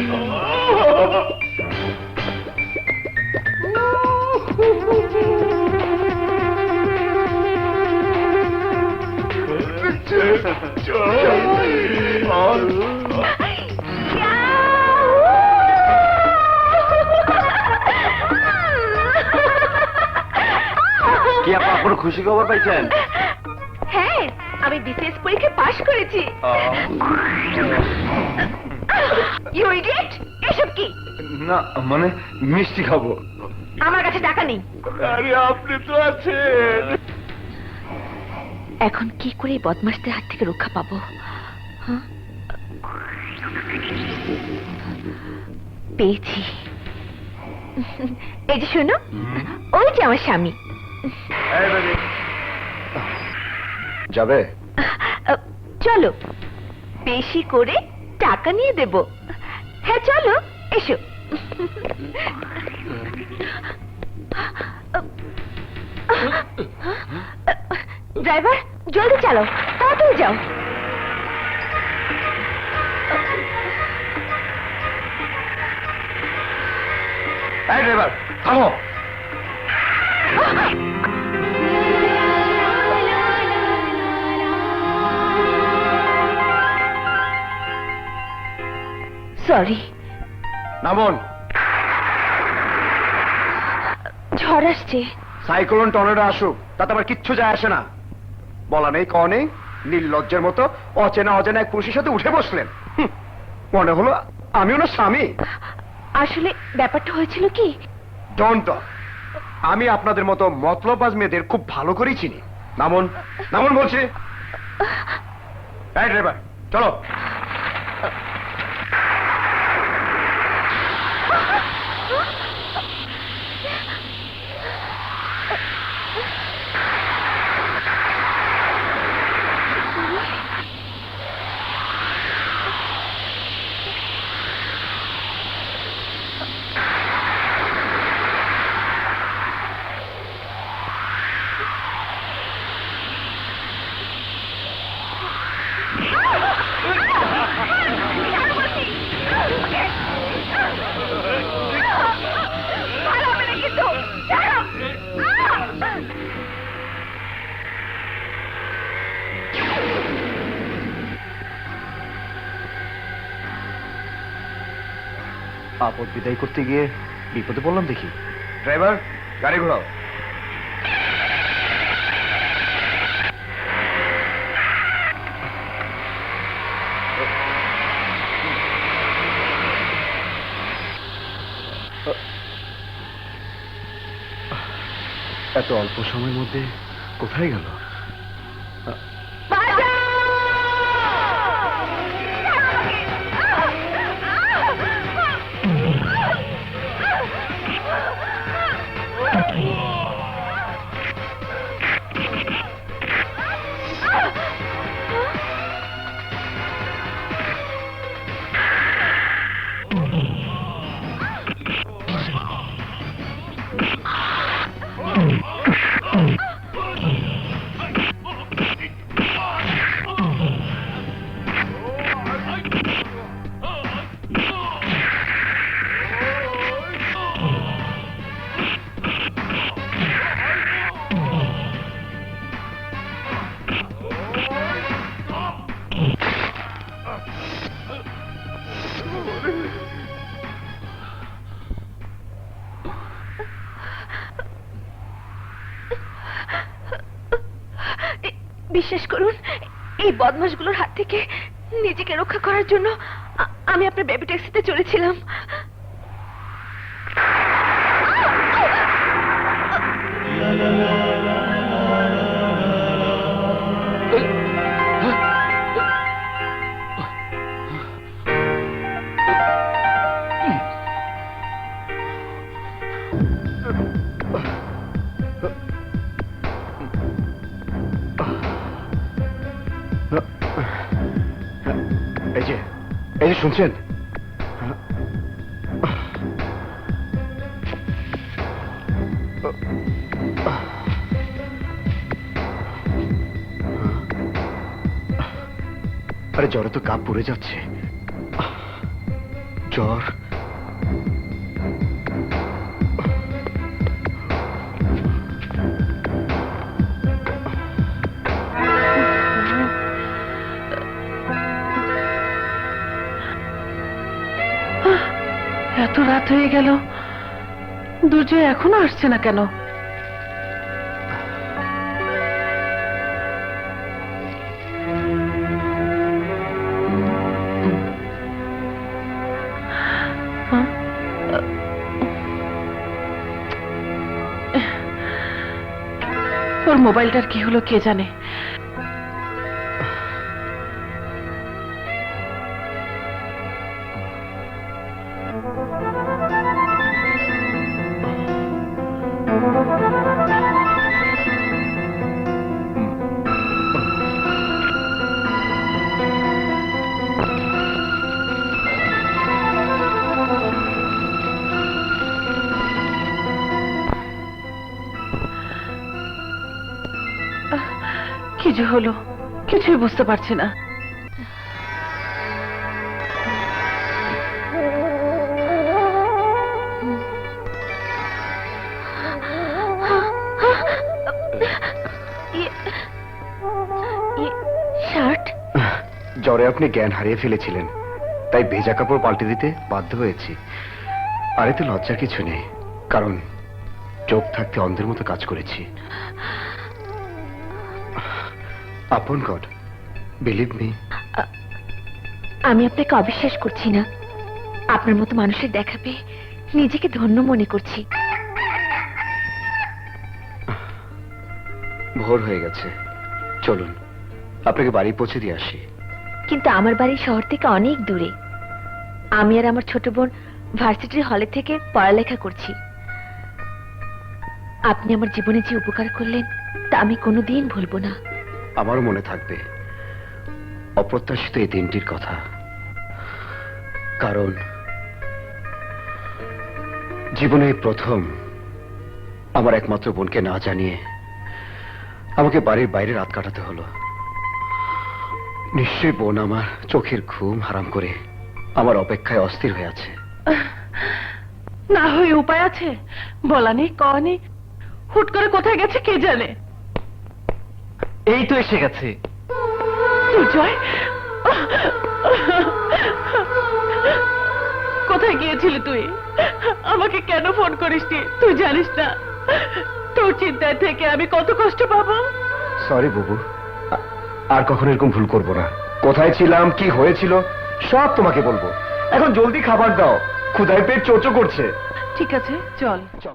কি আপা কোনো খুশি খবর পাইছেন? হ্যাঁ, আমি বিসিএস পরীক্ষা পাশ করেছি। You idiot! এসব কি? না মানে মিষ্টি খাবো। আমার কাছে টাকা নেই। আরে আপনি তো আছেন। এখন কি করে এই বদমাশদের হাত থেকে রক্ষা পাবো? হ্যাঁ? পেয়েছি। এই যে শোনো, ওই যে আমার স্বামী। যাবে? চলো, বেশি করে টাকা নিয়ে দেব। হ্যাঁ চলো, এসো। ড্রাইভার জলদি চালাও, তাড়াতাড়ি যাও। এই ড্রাইভার থামো। সরি। নামুন। ঝড় আসছে। সাইক্লোন টর্নেডো আসুক তাতে আবার কিচ্ছু যায় আসে না। বলা নেই ক নেই, নির্লজ্জের মতো অচেনা অজানা এক পুরুষের সাথে উঠে বসলেন। মনে হলো আমি ওনার স্বামী। আসলে ব্যাপারটা হয়েছিল কি, ডোন্ট টক। আমি আপনাদের মতো মতলববাজ মেয়েদের খুব ভালো করেই চিনি। নামুন, নামুন বলছি। এই ড্রাইভার চলো। আপদ বিদায় করতে গিয়ে বিপদে পড়লাম দেখি। ড্রাইভার গাড়ি ঘোরাও। এত অল্প সময়ের মধ্যে কোথায় গেল? বিশ্বাস করুন, এই বদমাশগুলোর হাত থেকে নিজেকে রক্ষা করার জন্য আমি আপনার বেবি ট্যাক্সিতে চলেছিলাম। এই যে শুনছেন, আরে জ্বরে তো কাপ পড়ে যাচ্ছে। জ্বর। এত রাত হয়ে গেল, দুর্জয় এখনো আসছে না কেন? হ্যাঁ? ওর মোবাইলটার কি হলো কে জানে। কি যে হলো কিছুই বুঝতে পারছি না। শার্ট? জ্বরে আপনি জ্ঞান হারিয়ে ফেলেছিলেন, তাই ভেজা কাপড় পাল্টে দিতে বাধ্য হয়েছি। আর এতে লজ্জার কিছু নেই, কারণ চোখ থাকতে অন্ধের মতো কাজ করেছি। আপন গড, বিলিভ মি। আমি আপনাকে অবিশ্বাস করছি না। আপনার মতো মানুষের দেখা পেয়ে নিজেকে ধন্য মনে করছি। ভোর হয়ে গেছে, চলুন আপনাকে বাড়ি পৌঁছে দিয়ে আসি। কিন্তু আমার বাড়ি শহর থেকে অনেক দূরে। আমি আর আমার ছোট বোন ভার্সিটির হলে থেকে পড়ালেখা করছি। আপনি আমার জীবনে যে উপকার করলেন তা আমি কোনোদিন ভুলবো না। আমারও মনে থাকবে অপ্রত্যাশিত এই দিনটির কথা, কারণ জীবনে এই প্রথম আমার একমাত্র বোনকে না জানিয়ে আমাকে বাড়ির বাইরে রাত কাটাতে হলো। নিশ্চয়ই বোন আমার চোখের ঘুম হারাম করে আমার অপেক্ষায় অস্থির হয়ে আছে। না হয় উপায় আছে, বলা নেই কওয়া নেই, হুট করে কোথায় গেছে কে জানে। এই তো এসে গেছে। দুর্জয়, কোথায় গিয়েছিলি তুই? আমাকে কেন ফোন করিসনি? তুই জানিস না তোর চিন্তায় থেকে আমি কত কষ্ট পাবো। সরি বুবু, আর কখনো এরকম ভুল করবো না। কোথায় ছিলাম, কি হয়েছিল সব তোমাকে বলবো। এখন জলদি খাবার দাও, ক্ষুধায় পেট চোচো করছে। ঠিক আছে চল।